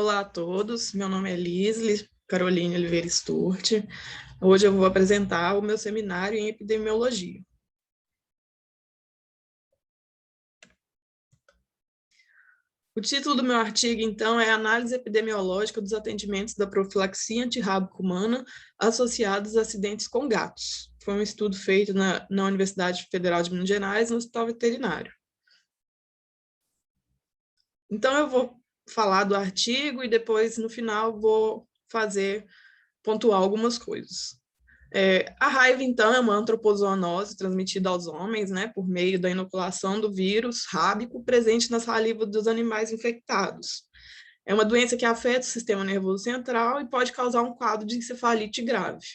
Olá a todos, meu nome é Lisli Caroline Oliveira Sturte. Hoje eu vou apresentar o meu seminário em epidemiologia. O título do meu artigo, então, é Análise epidemiológica dos atendimentos da profilaxia antirrábica humana associados a acidentes com gatos. Foi um estudo feito na Universidade Federal de Minas Gerais, no Hospital Veterinário. Então, eu vou falar do artigo e depois, no final, vou pontuar algumas coisas. A raiva, então, é uma antropozoonose transmitida aos homens, né, por meio da inoculação do vírus rábico presente na saliva dos animais infectados. É uma doença que afeta o sistema nervoso central e pode causar um quadro de encefalite grave.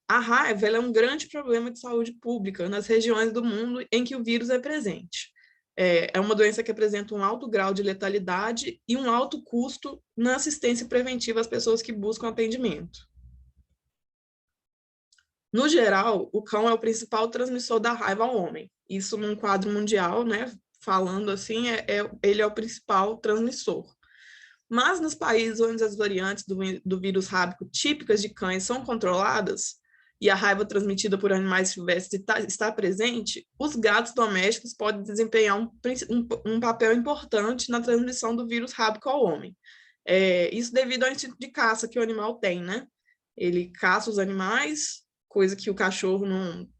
A raiva é um grande problema de saúde pública nas regiões do mundo em que o vírus é presente. É uma doença que apresenta um alto grau de letalidade e um alto custo na assistência preventiva às pessoas que buscam atendimento. No geral, o cão é o principal transmissor da raiva ao homem. Isso num quadro mundial, né? Falando assim, ele é o principal transmissor. Mas nos países onde as variantes do vírus rábico típicas de cães são controladas e a raiva transmitida por animais silvestres está presente, os gatos domésticos podem desempenhar um papel importante na transmissão do vírus rábico ao homem. Isso devido ao instinto de caça que o animal tem, né? Ele caça os animais, coisa que o cachorro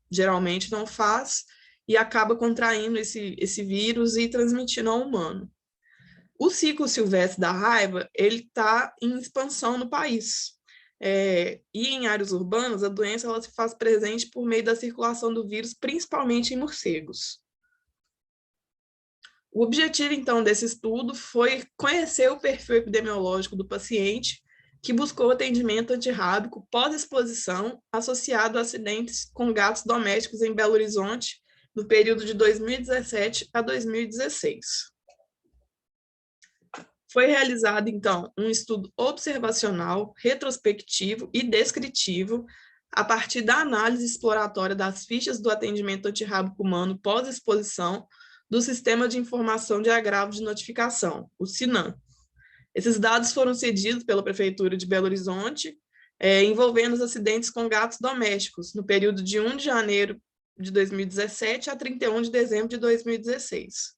geralmente não faz, e acaba contraindo esse vírus e transmitindo ao humano. O ciclo silvestre da raiva ele está em expansão no país. E em áreas urbanas, a doença ela se faz presente por meio da circulação do vírus, principalmente em morcegos. O objetivo, então, desse estudo foi conhecer o perfil epidemiológico do paciente que buscou atendimento antirrábico pós-exposição associado a acidentes com gatos domésticos em Belo Horizonte no período de 2017 a 2016. Foi realizado, então, um estudo observacional, retrospectivo e descritivo a partir da análise exploratória das fichas do atendimento antirrábico humano pós-exposição do Sistema de Informação de Agravo de Notificação, o SINAM. Esses dados foram cedidos pela Prefeitura de Belo Horizonte, envolvendo os acidentes com gatos domésticos, no período de 1 de janeiro de 2017 a 31 de dezembro de 2016.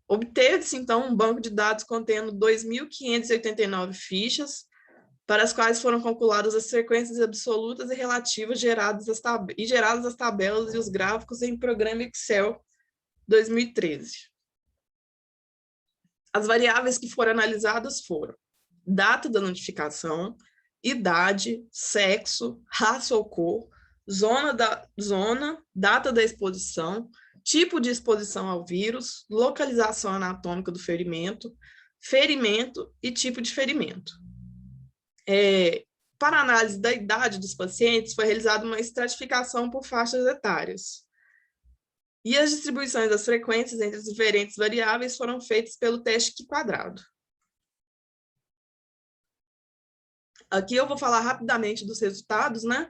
Obteve-se, então, um banco de dados contendo 2.589 fichas, para as quais foram calculadas as frequências absolutas e relativas geradas as tabelas e os gráficos em programa Excel 2013. As variáveis que foram analisadas foram data da notificação, idade, sexo, raça ou cor, data da exposição, tipo de exposição ao vírus, localização anatômica do ferimento, ferimento e tipo de ferimento. Para análise da idade dos pacientes, foi realizada uma estratificação por faixas etárias. E as distribuições das frequências entre as diferentes variáveis foram feitas pelo teste Q-quadrado. Aqui eu vou falar rapidamente dos resultados, né,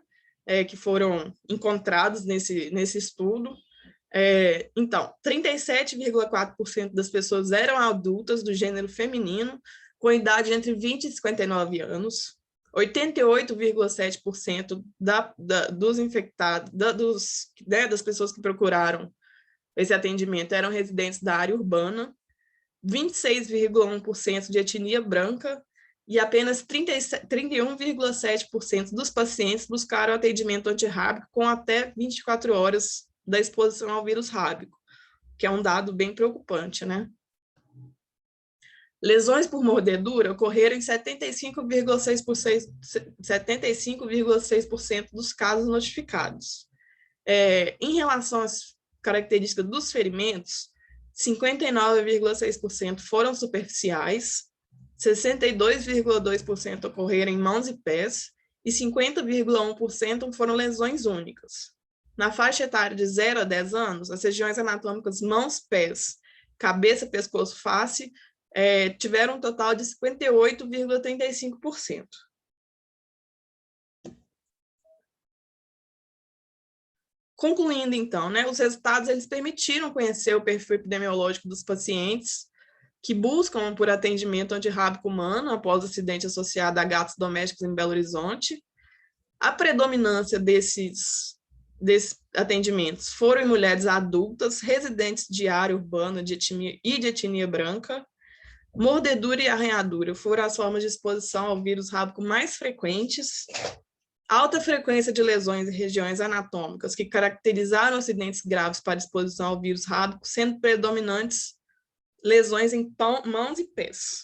que foram encontrados nesse estudo. Então, 37,4% das pessoas eram adultas do gênero feminino, com idade entre 20 e 59 anos. 88,7% dos infectados, das pessoas que procuraram esse atendimento eram residentes da área urbana, 26,1% de etnia branca e apenas 31,7% dos pacientes buscaram atendimento antirrábico com até 24 horas da exposição ao vírus rábico, que é um dado bem preocupante, né? Lesões por mordedura ocorreram em 75,6% dos casos notificados. Em relação às características dos ferimentos, 59,6% foram superficiais, 62,2% ocorreram em mãos e pés e 50,1% foram lesões únicas. Na faixa etária de 0 a 10 anos, as regiões anatômicas mãos, pés, cabeça, pescoço, face tiveram um total de 58,35%. Concluindo, então, né, os resultados eles permitiram conhecer o perfil epidemiológico dos pacientes que buscam por atendimento antirrábico humano após acidente associado a gatos domésticos em Belo Horizonte. A predominância desses atendimentos foram em mulheres adultas, residentes de área urbana de etnia branca. Mordedura e arranhadura foram as formas de exposição ao vírus rábico mais frequentes. Alta frequência de lesões em regiões anatômicas que caracterizaram acidentes graves para exposição ao vírus rábico, sendo predominantes lesões em mãos e pés.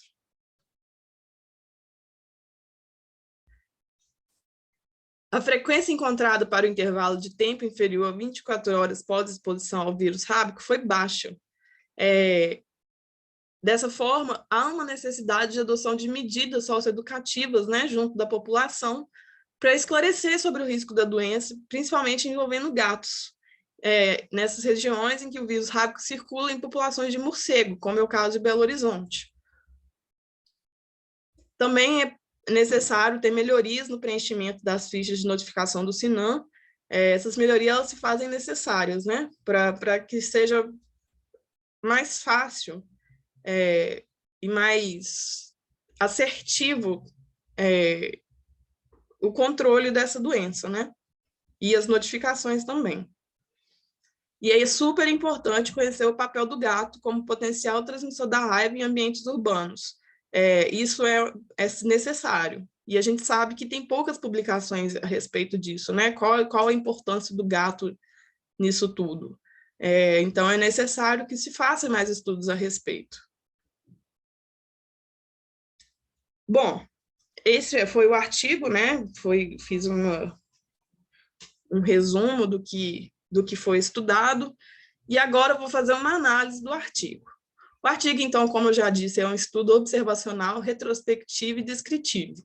A frequência encontrada para o intervalo de tempo inferior a 24 horas pós-exposição ao vírus rábico foi baixa. Dessa forma, há uma necessidade de adoção de medidas socioeducativas, né, junto da população, para esclarecer sobre o risco da doença, principalmente envolvendo gatos, nessas regiões em que o vírus rábico circula em populações de morcego, como é o caso de Belo Horizonte. Também é necessário ter melhorias no preenchimento das fichas de notificação do SINAM. Essas melhorias elas se fazem necessárias, né, para que seja mais fácil e mais assertivo o controle dessa doença, né, e as notificações também. E aí é super importante conhecer o papel do gato como potencial transmissor da raiva em ambientes urbanos. Isso é necessário. E a gente sabe que tem poucas publicações a respeito disso, né? Qual a importância do gato nisso tudo? Então, é necessário que se façam mais estudos a respeito. Bom, esse foi o artigo, né? Fiz um resumo do que foi estudado, e agora eu vou fazer uma análise do artigo. O artigo, então, como eu já disse, é um estudo observacional, retrospectivo e descritivo.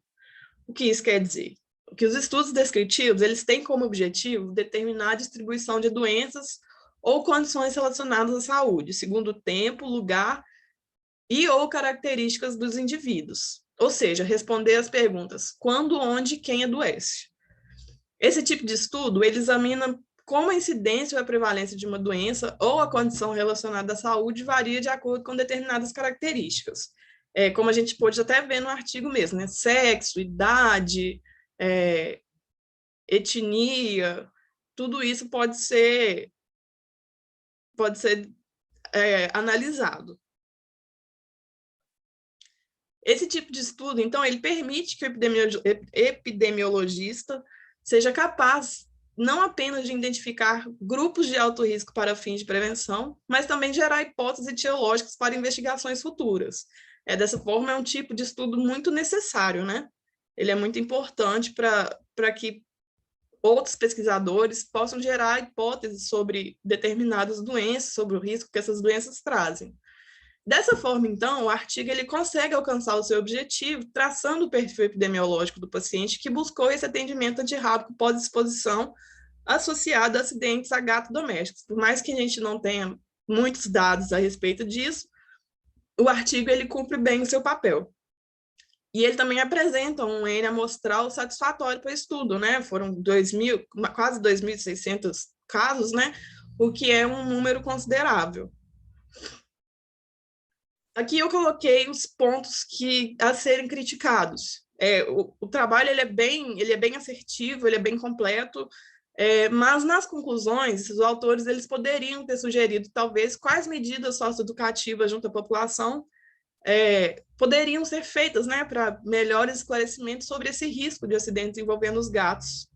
O que isso quer dizer? Que os estudos descritivos, eles têm como objetivo determinar a distribuição de doenças ou condições relacionadas à saúde, segundo o tempo, lugar e ou características dos indivíduos. Ou seja, responder às perguntas quando, onde, quem adoece. Esse tipo de estudo, ele examina como a incidência ou a prevalência de uma doença ou a condição relacionada à saúde varia de acordo com determinadas características. Como a gente pôde até ver no artigo mesmo, né? Sexo, idade, etnia, tudo isso pode ser analisado. Esse tipo de estudo, então, ele permite que o epidemiologista seja capaz não apenas de identificar grupos de alto risco para fins de prevenção, mas também gerar hipóteses etiológicas para investigações futuras. Dessa forma, é um tipo de estudo muito necessário, né? Ele é muito importante para que outros pesquisadores possam gerar hipóteses sobre determinadas doenças, sobre o risco que essas doenças trazem. Dessa forma, então, o artigo ele consegue alcançar o seu objetivo traçando o perfil epidemiológico do paciente que buscou esse atendimento antirrábico pós-exposição associado a acidentes a gatos domésticos. Por mais que a gente não tenha muitos dados a respeito disso, o artigo ele cumpre bem o seu papel. E ele também apresenta um N amostral satisfatório para o estudo, né? Foram quase 2.600 casos, né? O que é um número considerável. Aqui eu coloquei os pontos a serem criticados. O trabalho ele é bem assertivo, ele é bem completo, mas nas conclusões, os autores eles poderiam ter sugerido, talvez, quais medidas socioeducativas junto à população poderiam ser feitas, né, para melhores esclarecimentos sobre esse risco de acidentes envolvendo os gatos.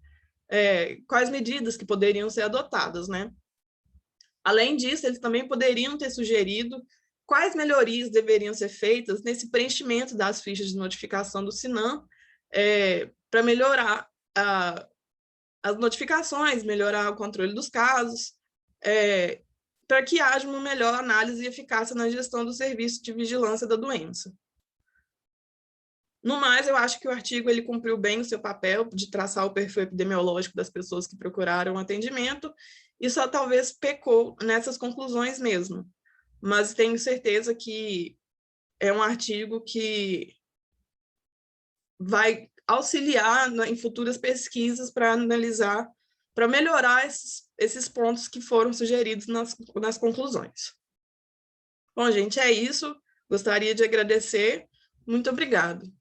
Quais medidas que poderiam ser adotadas, né? Além disso, eles também poderiam ter sugerido quais melhorias deveriam ser feitas nesse preenchimento das fichas de notificação do SINAM para melhorar as notificações, melhorar o controle dos casos, para que haja uma melhor análise e eficácia na gestão do serviço de vigilância da doença. No mais, eu acho que o artigo ele cumpriu bem o seu papel de traçar o perfil epidemiológico das pessoas que procuraram atendimento e só talvez pecou nessas conclusões mesmo. Mas tenho certeza que é um artigo que vai auxiliar em futuras pesquisas para analisar, para melhorar esses pontos que foram sugeridos nas conclusões. Bom, gente, é isso. Gostaria de agradecer. Muito obrigado.